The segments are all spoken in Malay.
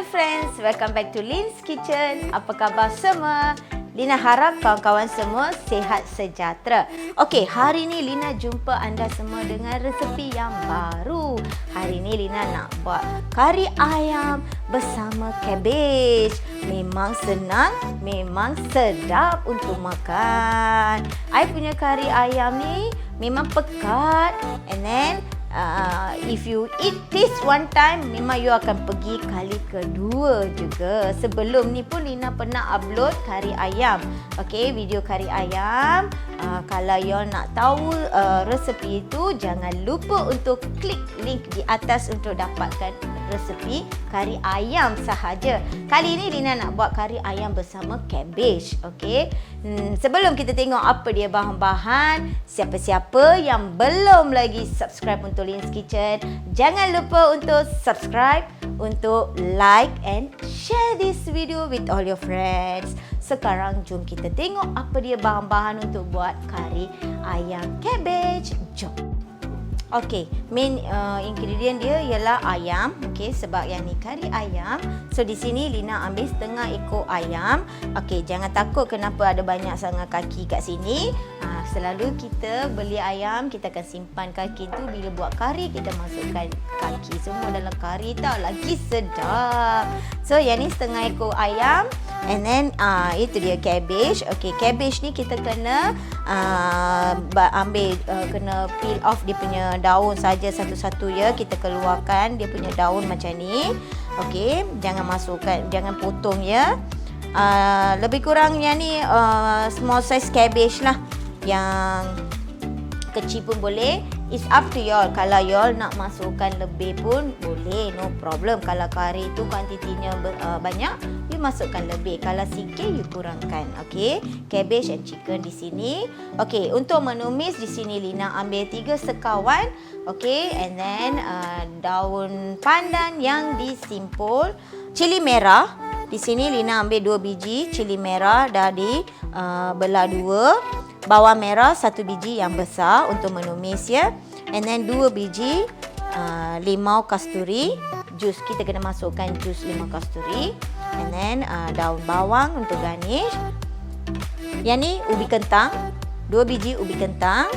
friends, welcome back to Lin's Kitchen. Apa khabar semua? Lina harap kawan-kawan semua sihat sejahtera. Okey, hari ni Lina jumpa anda semua dengan resepi yang baru. Hari ni Lina nak buat kari ayam bersama cabbage. Memang senang, memang sedap untuk makan. I punya kari ayam ni memang pekat, and then if you eat this one time, memang you akan pergi kali kedua juga. Sebelum ni pun Lina pernah upload kari ayam. Okay, video kari ayam. Kalau you nak tahu resepi itu, jangan lupa untuk klik link di atas untuk dapatkan resepi kari ayam sahaja. Kali ni Lina nak buat kari ayam bersama cabbage. Okay, sebelum kita tengok apa dia bahan-bahan, siapa-siapa yang belum lagi subscribe untuk Lin's Kitchen, jangan lupa untuk subscribe, untuk like and share this video with all your friends. Sekarang jom kita tengok apa dia bahan-bahan untuk buat kari ayam cabbage. Jom. Okey, main ingredient dia ialah ayam. Okey, sebab yang ni kari ayam. So di sini Lina ambil setengah ekor ayam. Okey, jangan takut kenapa ada banyak sangat kaki kat sini. Selalu kita beli ayam, kita akan simpan kaki tu. Bila buat kari, kita masukkan kaki semua dalam kari tau. Lagi sedap. So yang ni setengah ekor ayam. And then itu dia cabbage. Okey, cabbage ni kita kena ambil, kena peel off dia punya daun saja satu-satu ya. Kita keluarkan dia punya daun macam ni. Okey, jangan masukkan, jangan potong ya. Lebih kurang yang ni small size cabbage lah. Yang kecil pun boleh. It's up to y'all. Kalau y'all nak masukkan lebih pun boleh, no problem. Kalau kari tu kuantitinya banyak, you masukkan lebih. Kalau sikit, you kurangkan. Okay, cabbage and chicken di sini. Okay, untuk menumis di sini Lina ambil 3 sekawan. Okay, and then daun pandan yang disimpul. Cili merah. Di sini Lina ambil 2 biji cili merah dah dibelah 2. Bawang merah 1 biji yang besar untuk menumis ya. And then 2 biji limau kasturi. Jus, kita kena masukkan jus limau kasturi. And then daun bawang untuk garnish. Yang ni ubi kentang. 2 biji ubi kentang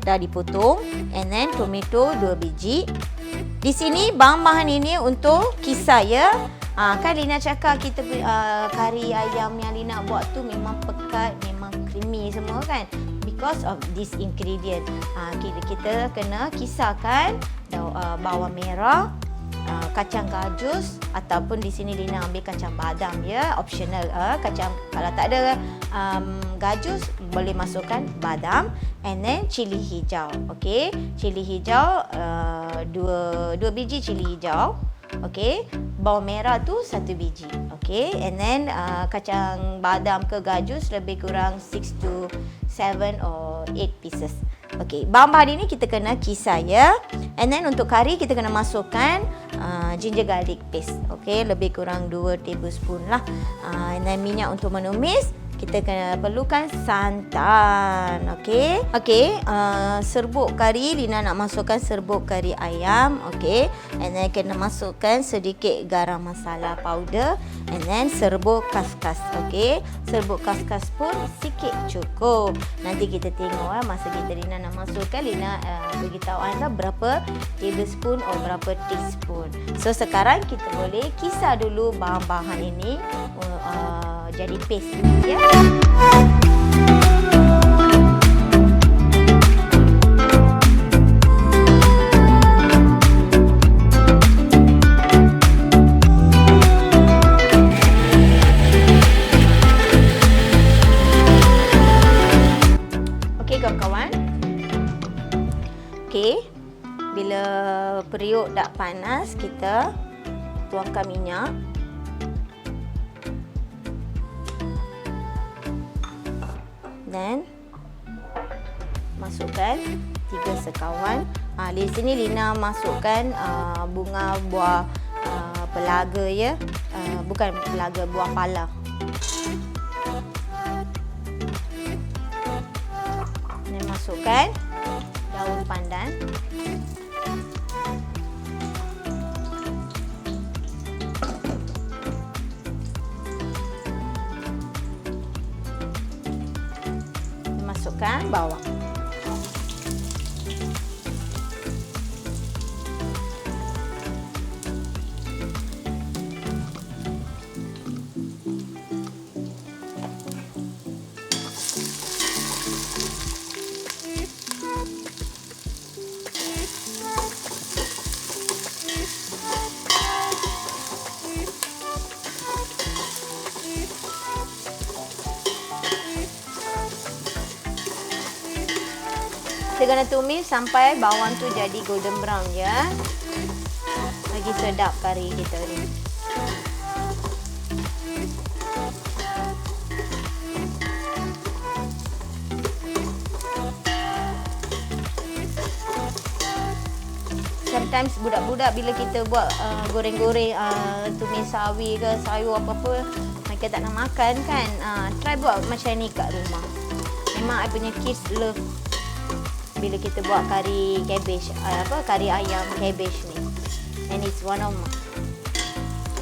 dah dipotong. And then tomato 2 biji. Di sini bahan-bahan ini untuk kisar ya. Kan Lina cakap kita kari ayam yang Lina buat tu memang pekat, memang creamy semua kan, because of this ingredient. Kita kena kisarkan bawang merah, kacang gajus, ataupun di sini Lina ambil kacang badam ya, optional. Kacang, kalau tak ada gajus boleh masukkan badam. And then cili hijau. Okey, cili hijau 2 biji cili hijau. Okey, bawang merah tu 1 biji. Okey, and then kacang badam ke gajus lebih kurang 6 to 7 or 8 pieces. Okey, bahan-bahan ini kita kena kisar ya. And then untuk kari kita kena masukkan ginger garlic paste. Okey, lebih kurang 2 tablespoon lah. And then minyak untuk menumis. Kita kena perlukan santan. Okey. Okey, serbuk kari, Lina nak masukkan serbuk kari ayam. Okey. And then kena masukkan sedikit garam masala powder. And then serbuk kas-kas. Okey. Serbuk kas-kas pun sikit cukup. Nanti kita tengok masa kita Lina nak masukkan, Lina beritahu anda berapa tablespoon atau berapa teaspoon. So sekarang kita boleh kisar dulu bahan-bahan ini jadi paste ya. Okey kawan-kawan. Okey, bila periuk dah panas, kita tuangkan minyak. Dan masukkan 3 sekawan. Di sini Lina masukkan bunga buah pelaga ya. Bukan pelaga, buah pala. Dan masukkan daun pandan. masukkan bawang. Kita kena tumis sampai bawang tu jadi golden brown ya. Lagi sedap kari kita ni. Sometimes budak-budak bila kita buat goreng-goreng tumis sawi ke sayur apa-apa, mereka tak nak makan kan. Try buat macam ni kat rumah. Memang I punya kids love bila kita buat kari cabbage, kari ayam cabbage ni. And it's one of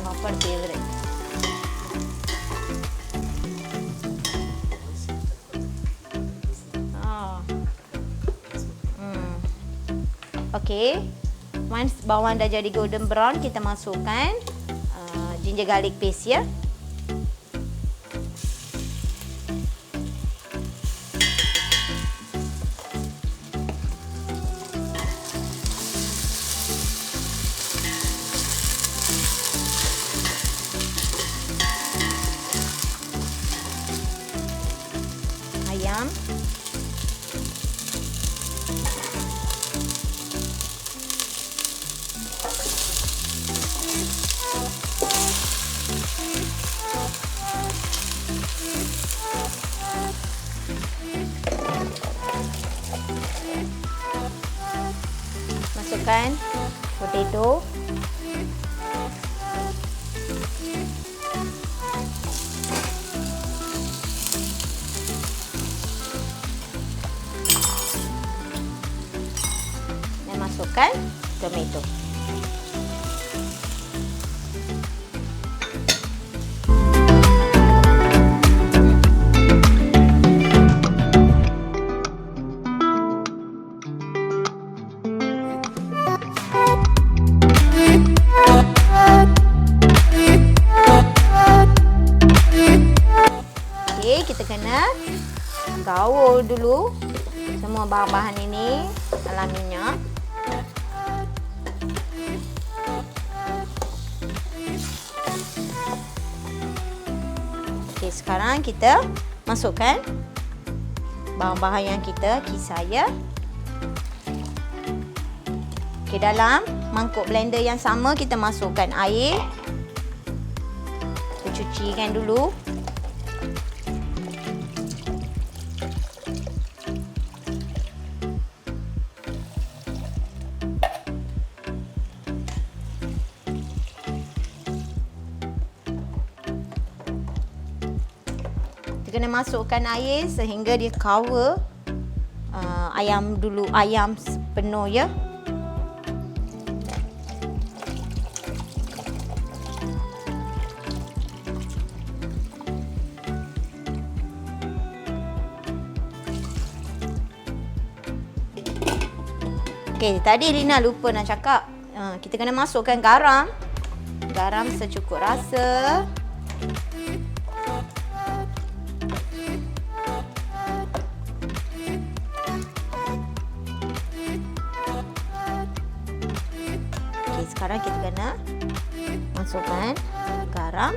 my favorite. Okay. Once bawang dah jadi golden brown, kita masukkan ginger garlic paste ya. Ayam. Masukkan potato. Dan masukkan tomato. Kita kena gaul dulu semua bahan-bahan ini dalam minyak. Okey, sekarang kita masukkan bahan-bahan yang kita kisar ya. Okey, dalam mangkuk blender yang sama kita masukkan air. Kita cucikan dulu. Kena masukkan air sehingga dia cover ayam dulu, ayam penuh ya. Okey, tadi Lina lupa nak cakap, kita kena masukkan garam. Garam secukup rasa. Sekarang kita kena masukkan garam.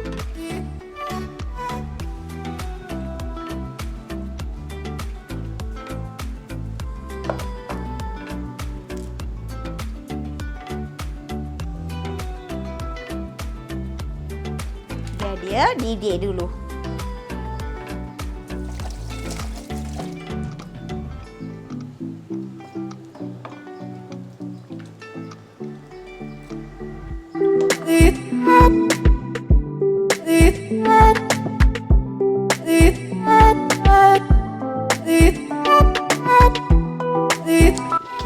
Biar dia didih dulu.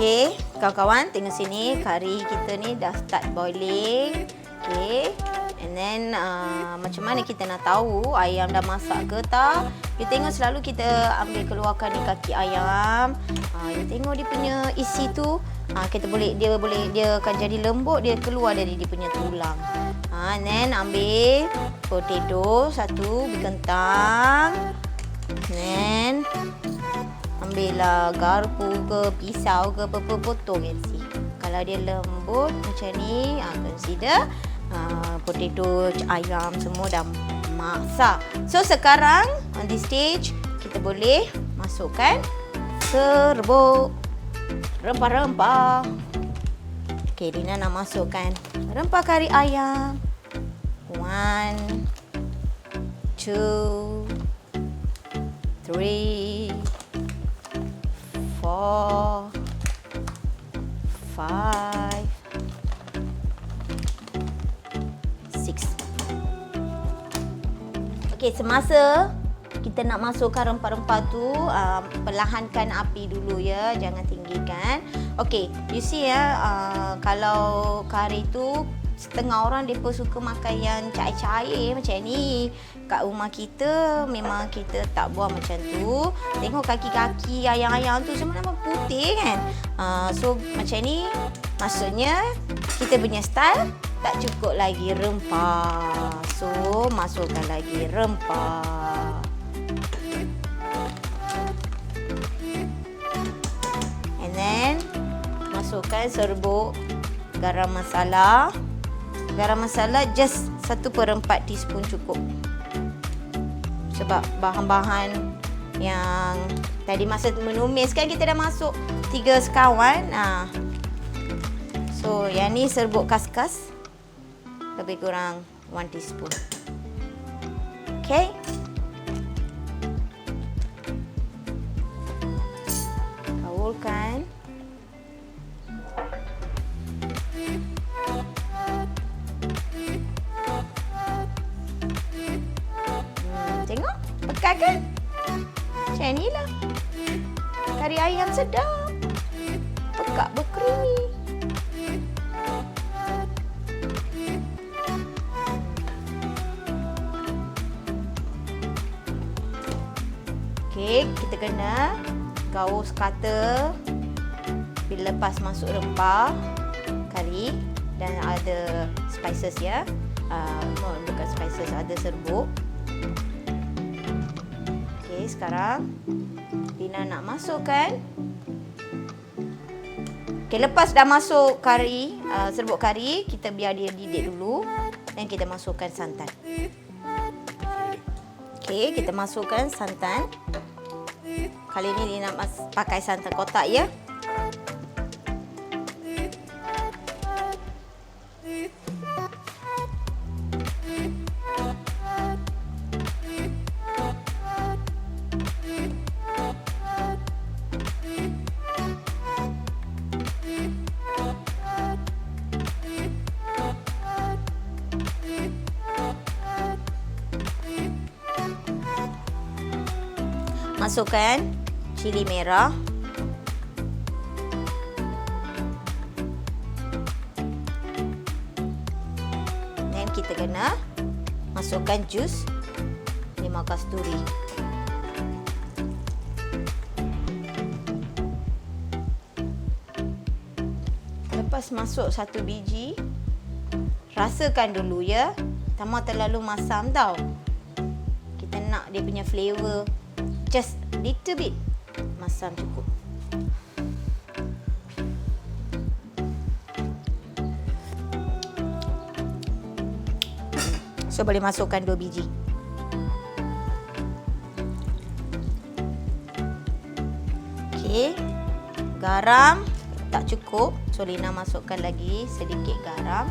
Okey, kawan-kawan tengok sini, kari kita ni dah start boiling. Okey. And then macam mana kita nak tahu ayam dah masak ke tak? You tengok selalu kita ambil keluarkan ni kaki ayam. You tengok dia punya isi tu. Kita dia akan jadi lembut, dia keluar dari dia punya tulang. And then ambil potato satu, kentang. Then ambillah garpu ke pisau ke apa-apa, potong isi. Kalau dia lembut macam ni, consider potato ayam semua dah masak. So sekarang on this stage kita boleh masukkan serbuk rempah-rempah. Okay, Lina nak masukkan rempah kari ayam. 1, 2, 3, 4, 5, 6. Okey, semasa kita nak masukkan rempah-rempah tu, perlahankan api dulu ya, jangan tinggikan. Okey, you see ya, kalau kari tu setengah orang mereka suka makan yang cair-cair macam ni. Kat rumah kita memang kita tak buat macam tu. Tengok kaki-kaki ayam-ayam tu semua nampak putih kan. So macam ni maksudnya kita punya style tak cukup lagi rempah. So masukkan lagi rempah. And then masukkan serbuk garam masala. Garam masala just 1/4 teaspoon cukup. Sebab bahan-bahan yang tadi masa menumis kan kita dah masuk 3 sekawan. So yang ni serbuk kas-kas, lebih kurang 1 teaspoon. Okay. Kawulkan. Tengok, pekat kan? Macam ni lah. Kari ayam sedap. Pekat berkrimi. Okey, kita kena gaul sekata bila lepas masuk rempah kari dan ada spices ya. Bukan spices, ada serbuk. Okey, sekarang Lina nak masukkan. Okey, lepas dah masuk kari, serbuk kari, kita biar dia didih dulu dan kita masukkan santan. Okey, kita masukkan santan. Kali ni Lina pakai santan kotak ya. Masukkan cili merah. Dan kita kena masukkan jus limau kasturi. Lepas masuk 1 biji, rasakan dulu ya. Tak mahu terlalu masam tau. Kita nak dia punya flavor just little bit masam cukup. So boleh masukkan 2 biji. Okey. Garam tak cukup, so Lina masukkan lagi sedikit garam.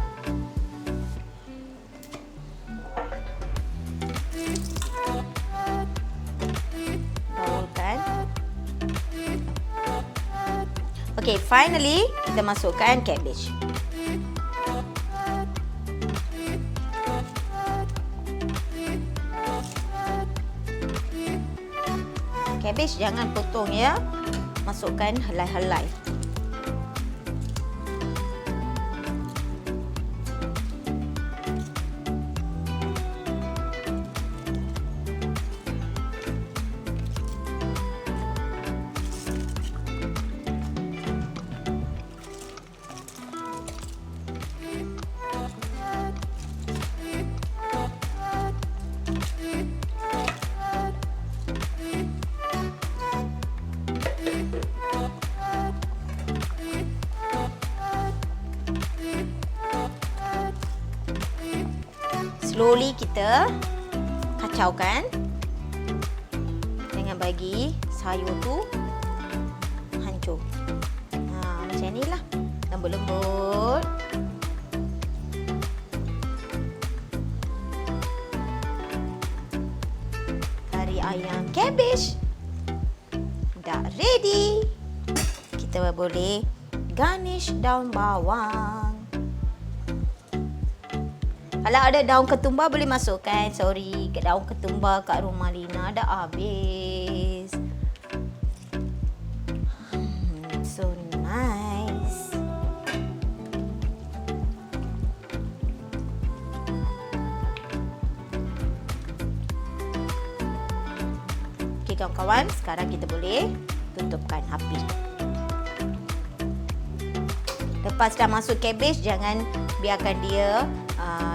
Okay, finally kita masukkan cabbage. Cabbage jangan potong ya. Masukkan helai-helai. slowly kita kacaukan dengan bagi sayur tu hancur. Macam ni lah, lembut-lembut. Kari ayam cabbage dah ready. Kita boleh garnish daun bawang. Kalau ada daun ketumbar boleh masukkan. Sorry, daun ketumbar kat rumah Lina dah habis. So nice. Okay kawan-kawan, sekarang kita boleh tutupkan api. Lepas dah masuk cabbage, jangan biarkan dia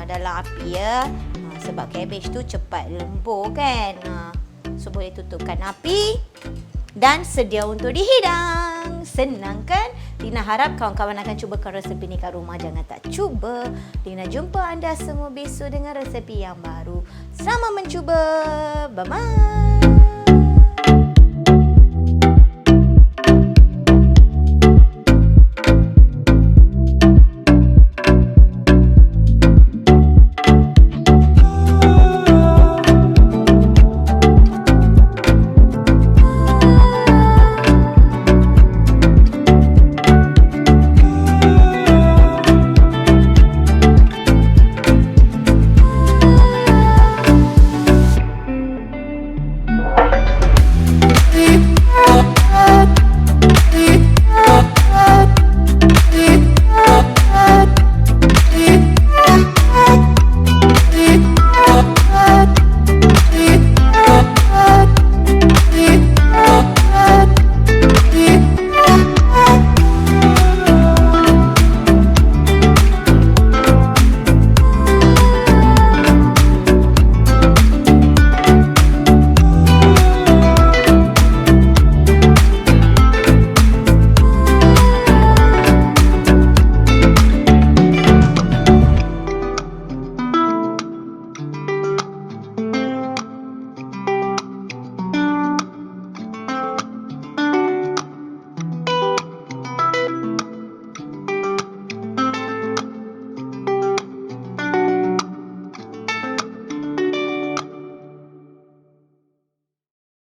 dalam api ya. Sebab cabbage tu cepat lembur kan. So boleh tutupkan api dan sedia untuk dihidang. Senang kan? Lina harap kawan-kawan akan cubakan resepi ni kat rumah. Jangan tak cuba. Lina jumpa anda semua besok dengan resepi yang baru. Selamat mencuba. Bye-bye.